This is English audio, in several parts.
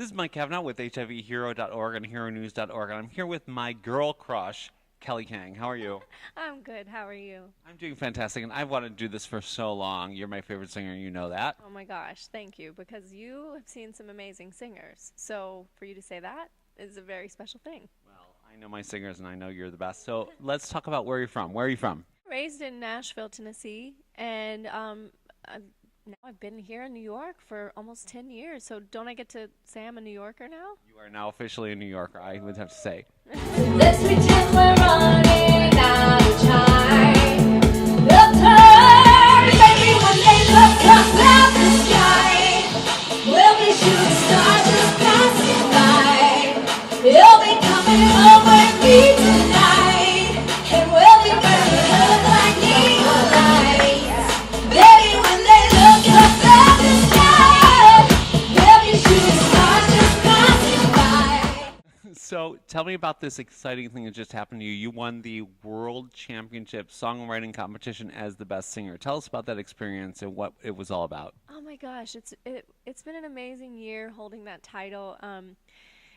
This is Mike Kavanaugh with HIVHero.org and HERONEWS.org, and I'm here with my girl crush, Kelley Kang. How are you? I'm good. How are you? I'm doing fantastic, and I've wanted to do this for so long. You're my favorite singer, you know that. Oh my gosh, thank you, because you have seen some amazing singers. So for you to say that is a very special thing. Well, I know my singers, and I know you're the best. So let's talk about where you're from. Where are you from? Raised in Nashville, Tennessee, and now I've been here in New York for almost 10 years. So don't I get to say I'm a New Yorker now? You are now officially a New Yorker, I would have to say. Let's pretend we're running out of time. The turn, baby, when they look up at the sky, we'll be shooting stars just passing by. You'll be coming over me tonight, and we'll be burning up like neon lights. Baby, when they look up at the sky, we'll be shooting stars just passing by. So tell me about this exciting thing that just happened to you. You won the World Championship Songwriting Competition as the best singer. Tell us about that experience and what it was all about. Oh my gosh, it's been an amazing year holding that title.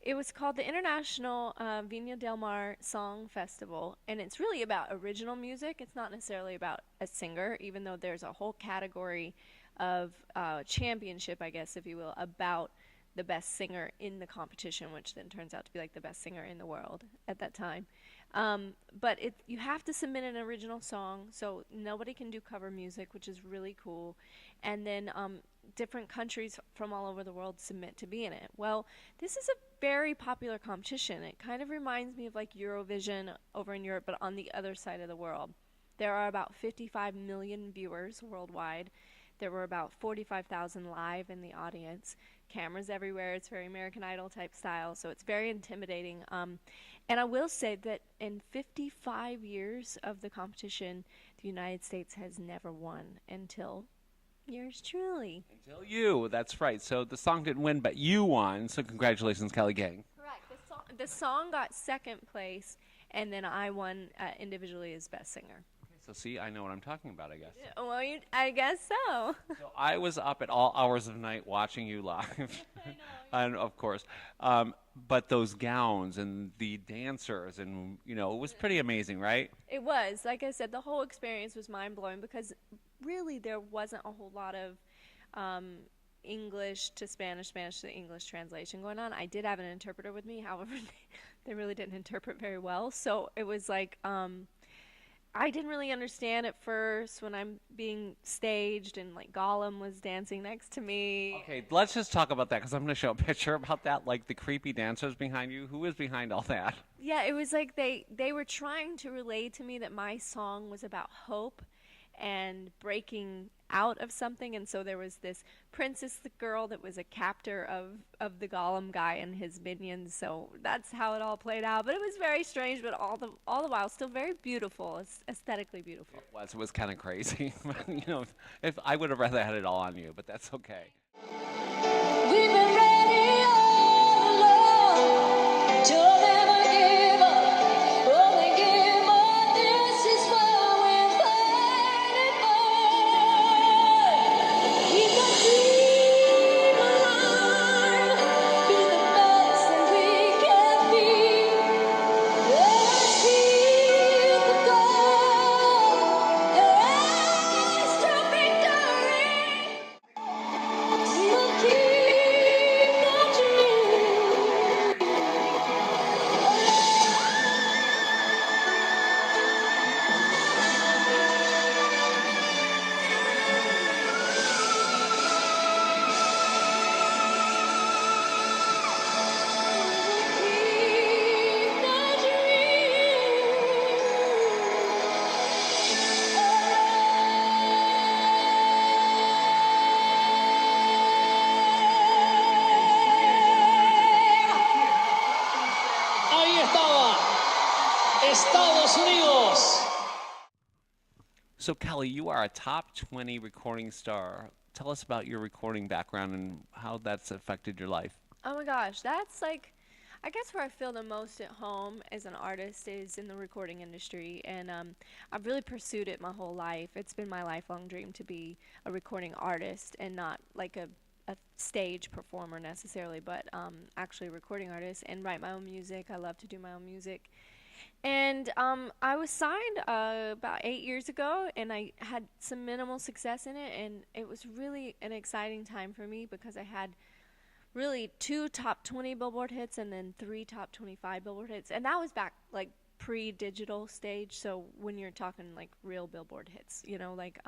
It was called the International Viña del Mar Song Festival, and it's really about original music. It's not necessarily about a singer, even though there's a whole category of championship, I guess, if you will, about the best singer in the competition, which then turns out to be like the best singer in the world at that time. But you have to submit an original song, so nobody can do cover music, which is really cool. And then different countries from all over the world submit to be in it. Well, this is a very popular competition. It kind of reminds me of like Eurovision over in Europe, but on the other side of the world. There are about 55 million viewers worldwide. There were about 45,000 live in the audience. Cameras everywhere. It's very American Idol type style, so it's very intimidating. And I will say that in 55 years of the competition, the United States has never won until yours truly. Until you, that's right. So the song didn't win, but you won. So congratulations, Kelley Kang. Correct. The song got second place, and then I won individually as best singer. So see, I know what I'm talking about, I guess. Well, I guess so. So I was up at all hours of the night watching you live. I know. And of course. But those gowns and the dancers and, it was pretty amazing, right? It was. Like I said, the whole experience was mind-blowing because really there wasn't a whole lot of English to Spanish, Spanish to English translation going on. I did have an interpreter with me. However, they really didn't interpret very well. So it was like I didn't really understand at first when I'm being staged and like Gollum was dancing next to me. Okay, let's just talk about that because I'm going to show a picture about that, like the creepy dancers behind you. Who is behind all that? Yeah, it was like they were trying to relay to me that my song was about hope and breaking out of something, and so there was this princess girl that was a captor of the Gollum guy and his minions, so that's how it all played out. But it was very strange, but all the while still very beautiful, aesthetically beautiful. It was kind of crazy. If I would have rather had it all on you, but that's okay. We've been ready all along. Don't ever give up. Only give up. This is what we're fighting for. Keep the dream alive. Be the best that we can be. Let's keep the goal. Your eyes to victory. We'll keep the dream. Keep the Ahí estaba, Estados Unidos. So, Kelley, you are a top 20 recording star. Tell us about your recording background and how that's affected your life. Oh my gosh, that's like, I guess where I feel the most at home as an artist is in the recording industry, and I've really pursued it my whole life. It's been my lifelong dream to be a recording artist and not like a a stage performer necessarily, but actually a recording artist and write my own music. I love to do my own music. And I was signed about 8 years ago, and I had some minimal success in it, and it was really an exciting time for me because I had really 2 top 20 Billboard hits and then 3 top 25 Billboard hits, and that was back like pre-digital stage. So when you're talking like real Billboard hits, like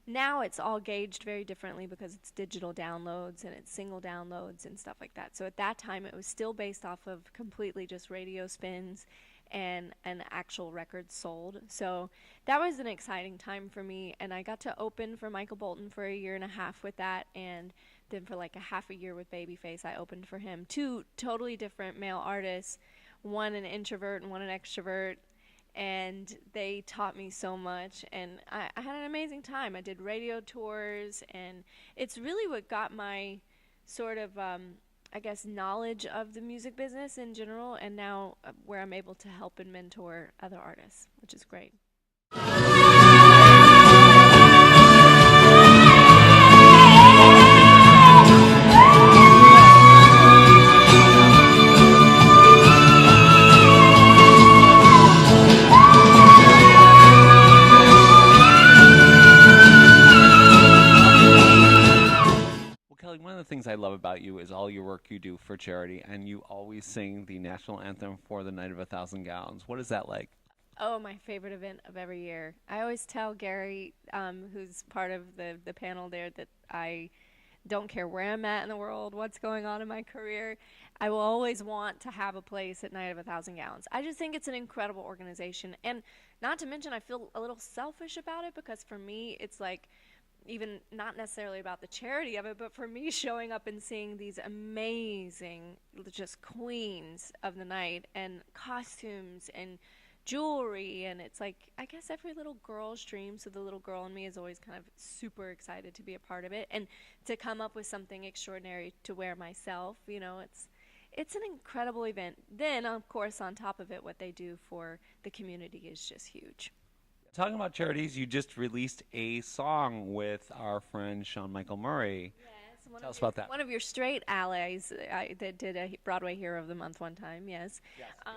now it's all gauged very differently because it's digital downloads and it's single downloads and stuff like that. So at that time, it was still based off of completely just radio spins and an actual record sold. So that was an exciting time for me, and I got to open for Michael Bolton for a year and a half with that, and then for like a half a year with Babyface, I opened for him. 2 totally different male artists, one an introvert and one an extrovert, and they taught me so much, and I had an amazing time. I did radio tours, and it's really what got my sort of I guess knowledge of the music business in general, and now where I'm able to help and mentor other artists, which is great. Kelley, one of the things I love about you is all your work you do for charity, and you always sing the national anthem for the Night of 1,000 Gallons. What is that like? Oh, my favorite event of every year. I always tell Gary, who's part of the panel there, that I don't care where I'm at in the world, what's going on in my career, I will always want to have a place at Night of 1,000 Gallons. I just think it's an incredible organization. And not to mention, I feel a little selfish about it because for me, it's like, even not necessarily about the charity of it, but for me showing up and seeing these amazing just queens of the night and costumes and jewelry, and it's like I guess every little girl's dream, so the little girl in me is always kind of super excited to be a part of it and to come up with something extraordinary to wear myself. It's an incredible event. Then of course on top of it, what they do for the community is just huge. Talking about charities, you just released a song with our friend Sean Michael Murray. Yes, Tell us about that. One of your straight allies that did a Broadway Hero of the Month one time, yes.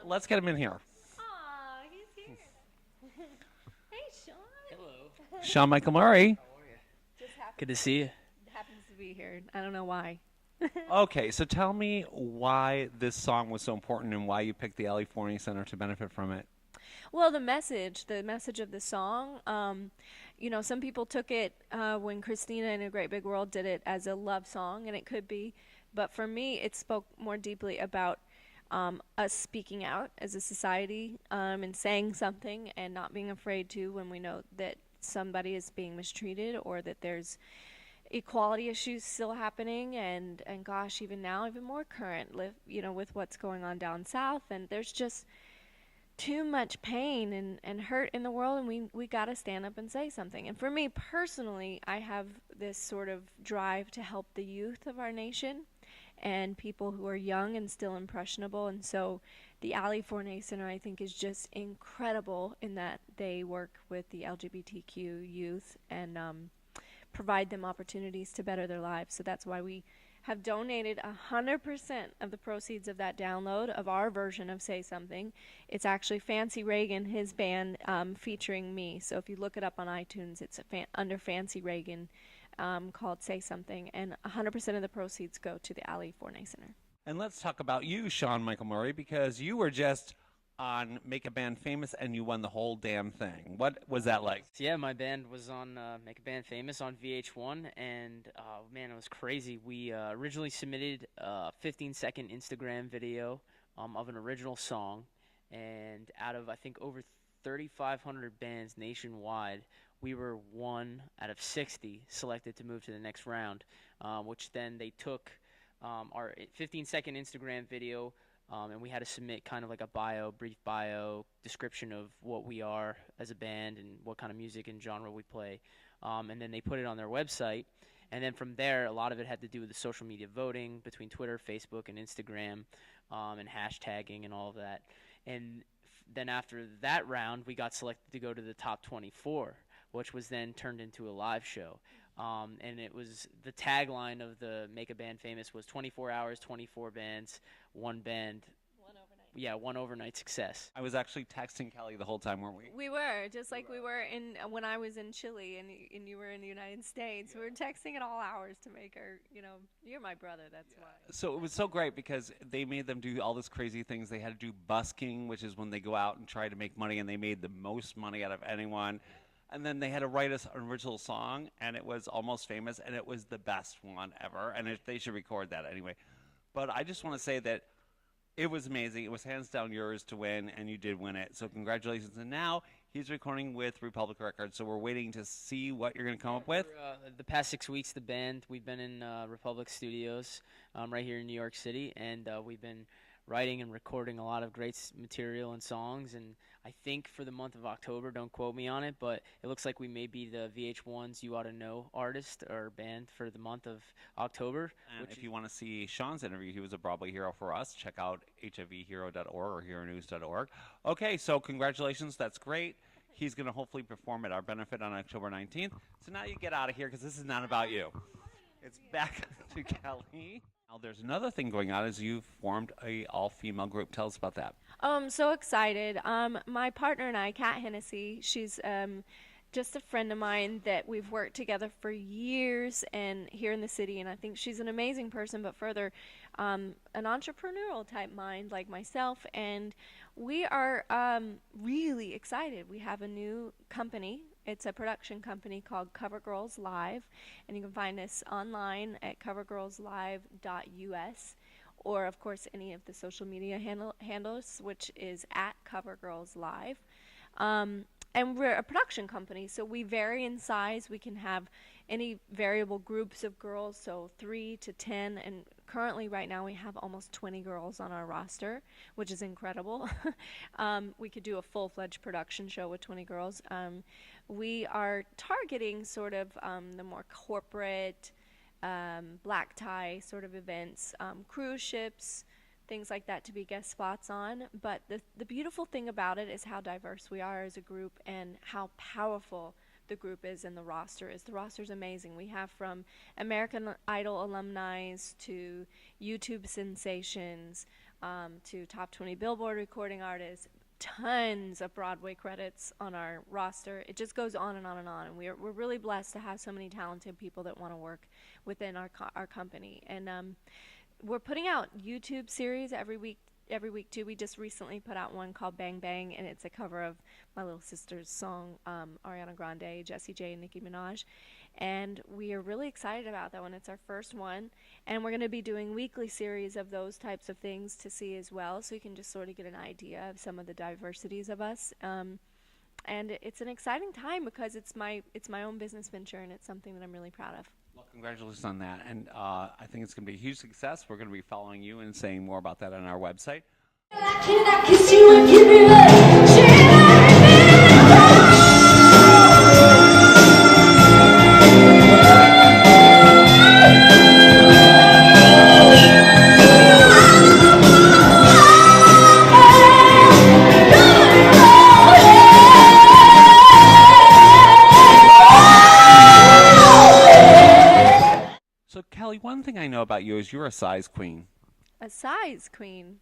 Let's get him in here. Aw, he's here. Hey, Sean. Hello. Sean Michael Murray. Good to see you. Happens to be here. I don't know why. Okay, so tell me why this song was so important and why you picked the Ali Forney Center to benefit from it. Well, the message of the song, some people took it when Christina in A Great Big World did it as a love song, and it could be. But for me, it spoke more deeply about us speaking out as a society and saying something and not being afraid to when we know that somebody is being mistreated or that there's equality issues still happening. And gosh, even now, even more current, with what's going on down south. And there's just too much pain and hurt in the world, and we got to stand up and say something. And for me personally, I have this sort of drive to help the youth of our nation and people who are young and still impressionable. And so the Ali Forney Center, I think, is just incredible in that they work with the LGBTQ youth and provide them opportunities to better their lives. So that's why we have donated 100% of the proceeds of that download of our version of Say Something. It's actually Fancy Reagan, his band, featuring me. So if you look it up on iTunes, it's under Fancy Reagan called Say Something. And 100% of the proceeds go to the Ali Forney Center. And let's talk about you, Sean Michael Murray, because you were just on Make a Band Famous and you won the whole damn thing. What was that like? Yeah, my band was on Make a Band Famous on VH1, and man, it was crazy. We originally submitted a 15-second Instagram video of an original song, and out of, I think, over 3,500 bands nationwide, we were one out of 60 selected to move to the next round, which then they took our 15-second Instagram video, and we had to submit kind of like a brief bio, description of what we are as a band and what kind of music and genre we play. And then they put it on their website. And then from there, a lot of it had to do with the social media voting between Twitter, Facebook, and Instagram, and hashtagging and all of that. And then after that round, we got selected to go to the top 24, which was then turned into a live show. And it was the tagline of the Make a Band Famous was 24 hours, 24 bands, one band. Yeah, one overnight success. I was actually texting Kelly the whole time, weren't we? We were, just like we were when I was in Chile and you were in the United States. We were texting at all hours to make her, you're my brother, that's why. So it was so great because they made them do all this crazy things. They had to do busking, which is when they go out and try to make money, and they made the most money out of anyone. And then they had to write us an original song, and it was Almost Famous, and it was the best one ever. And they should record that anyway. But I just want to say that it was amazing. It was hands down yours to win, and you did win it. So congratulations. And now he's recording with Republic Records, so we're waiting to see what you're going to come up with. For, the past 6 weeks, the band, we've been in Republic Studios right here in New York City, and we've been writing and recording a lot of great material and songs. And I think for the month of October, don't quote me on it, but it looks like we may be the VH1's You Ought to Know artist or band for the month of October. And if you want to see Sean's interview, he was a Broadway hero for us. Check out HEVhero.org or HERONEWS.org. Okay, so congratulations. That's great. He's going to hopefully perform at our benefit on October 19th. So now you get out of here because this is not about you. It's back to Kelley. Now there's another thing going on is you've formed a all-female group. Tell us about that. I'm so excited. My partner and I, Kat Hennessy, she's just a friend of mine that we've worked together for years and here in the city, and I think she's an amazing person, but further, an entrepreneurial type mind like myself, and we are really excited. We have a new company. It's a production company called Cover Girls Live, and you can find us online at covergirlslive.us, or of course any of the social media handles, which is at Cover Girls Live. And we're a production company, so we vary in size. We can have any variable groups of girls, so 3 to 10, and currently right now we have almost 20 girls on our roster, which is incredible. We could do a full-fledged production show with 20 girls. We are targeting sort of the more corporate, black tie sort of events, cruise ships, things like that to be guest spots on. But the beautiful thing about it is how diverse we are as a group and how powerful the group is and the roster is. The roster's amazing. We have from American Idol alumni to YouTube sensations, to top 20 Billboard recording artists, tons of Broadway credits on our roster. It just goes on and on and on. And we're really blessed to have so many talented people that want to work within our company. And we're putting out YouTube series every week too. We just recently put out one called Bang Bang, and it's a cover of my little sister's song, Ariana Grande, Jessie J, and Nicki Minaj. And we are really excited about that one. It's our first one, and we're going to be doing weekly series of those types of things to see as well, so you can just sort of get an idea of some of the diversities of us. And it's an exciting time because it's my own business venture, and it's something that I'm really proud of. Well, congratulations on that. And I think it's going to be a huge success. We're going to be following you and saying more about that on our website. Can I kiss you and give you a So, Kelley, one thing I know about you is you're a size queen. A size queen.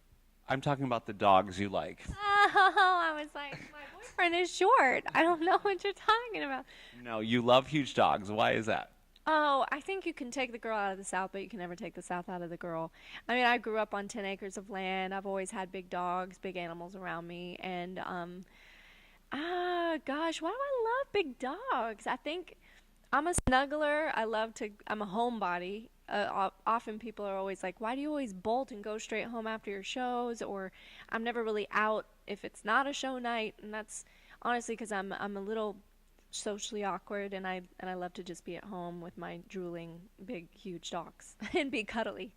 I'm talking about the dogs you like. Oh, I was like, my boyfriend is short. I don't know what you're talking about. No, you love huge dogs. Why is that? Oh, I think you can take the girl out of the South, but you can never take the South out of the girl. I mean, I grew up on 10 acres of land. I've always had big dogs, big animals around me. And, gosh, why do I love big dogs? I think I'm a snuggler. I'm a homebody. Often people are always like, why do you always bolt and go straight home after your shows? Or I'm never really out if it's not a show night. And that's honestly because I'm a little socially awkward, and I love to just be at home with my drooling big huge dogs and be cuddly.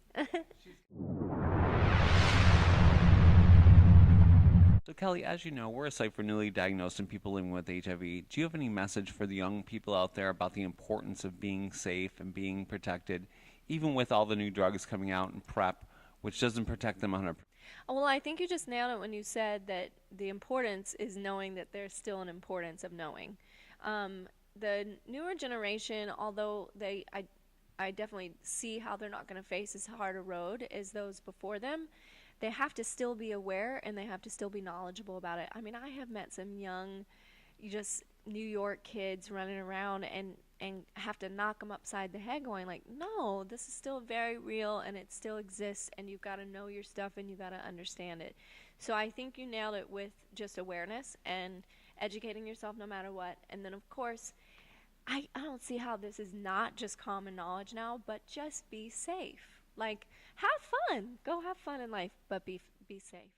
So, Kelley, as you know, we're a site for newly diagnosed and people living with HIV. Do you have any message for the young people out there about the importance of being safe and being protected, even with all the new drugs coming out and PrEP, which doesn't protect them 100%? Well, I think you just nailed it when you said that the importance is knowing that there's still an importance of knowing. the newer generation, although I definitely see how they're not going to face as hard a road as those before them, they have to still be aware and they have to still be knowledgeable about it. I mean, I have met some young, just New York kids running around and have to knock them upside the head going like, no, this is still very real and it still exists and you've got to know your stuff and you've got to understand it. So I think you nailed it with just awareness and educating yourself no matter what. And then, of course, I don't see how this is not just common knowledge now, but just be safe. Like, have fun. Go have fun in life, but be safe.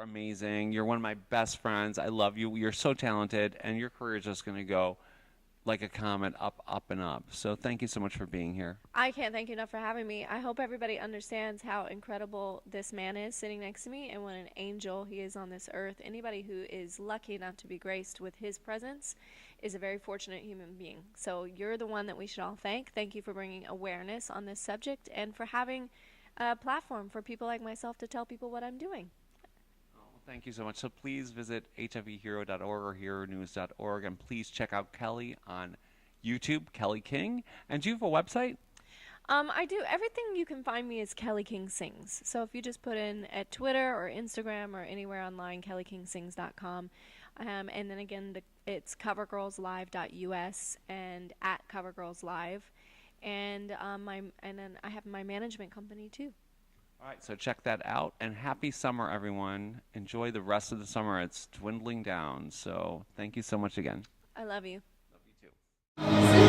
Amazing. You're one of my best friends. I love you. You're so talented, and your career is just going to go like a comet up, up, and up. So thank you so much for being here. I can't thank you enough for having me. I hope everybody understands how incredible this man is sitting next to me and what an angel he is on this earth. Anybody who is lucky enough to be graced with his presence is a very fortunate human being. So you're the one that we should all thank. Thank you for bringing awareness on this subject and for having a platform for people like myself to tell people what I'm doing. Thank you so much. So please visit HIVhero.org or HERONEWS.org, and please check out Kelley on YouTube, Kelley King. And do you have a website? I do. Everything you can find me is Kelley King Sings. So if you just put in at Twitter or Instagram or anywhere online, KelleyKingSings.com. And then again, it's CoverGirlsLive.us and at CoverGirlsLive. And then I have my management company too. All right, so check that out, and happy summer, everyone. Enjoy the rest of the summer. It's dwindling down, so thank you so much again. I love you. Love you too.